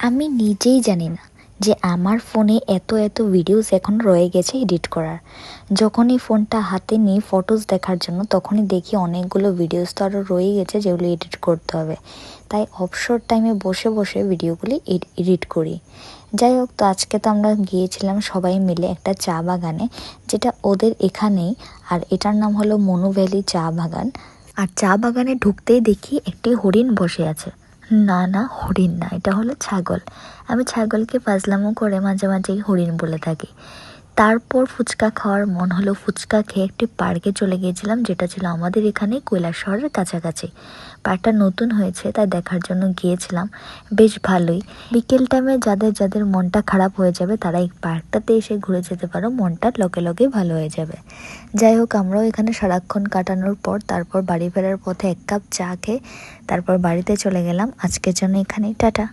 আমি নিজেই জানি না যে আমার ফোনে এত এত ভিডিওস এখন রয়ে গেছে এডিট করার। যখনই ফোনটা হাতে নিই ফটোস দেখার জন্য তখনই দেখি অনেকগুলো ভিডিওস তো আরও রয়ে গেছে যেগুলো এডিট করতে হবে। তাই অবসর টাইমে বসে বসে ভিডিওগুলি এডিট করি। যাই হোক, তো আজকে তো আমরা গিয়েছিলাম সবাই মিলে একটা চা বাগানে, যেটা ওদের এখানেই। আর এটার নাম হলো মনু ভ্যালি চা বাগান। আর চা বাগানে ঢুকতেই দেখি একটি হরিণ বসে আছে। না না, হরিণ না, এটা হলো ছাগল। আমি ছাগলকে ফাজলামো করে মাঝে মাঝেই হরিণ বলে থাকি। তারপর ফুচকা খাওয়ার মন হলো, ফুচকা খেয়ে একটি পার্কে চলে গিয়েছিলাম, যেটা ছিল আমাদের এখানে কৈলাসহরের কাছাকাছি। পার্কটা নতুন হয়েছে তাই দেখার জন্য গিয়েছিলাম, বেশ ভালোই। বিকেল টাইমে যাদের যাদের মনটা খারাপ হয়ে যাবে তারা এই পার্কটাতে এসে ঘুরে যেতে পারো, মনটা লগে লগে ভালো হয়ে যাবে। যাই হোক, আমরাও এখানে সারাক্ষণ কাটানোর পর তারপর বাড়ি ফেরার পথে এক কাপ চা খেয়ে তারপর বাড়িতে চলে গেলাম। আজকের জন্য এখানেই টাটা।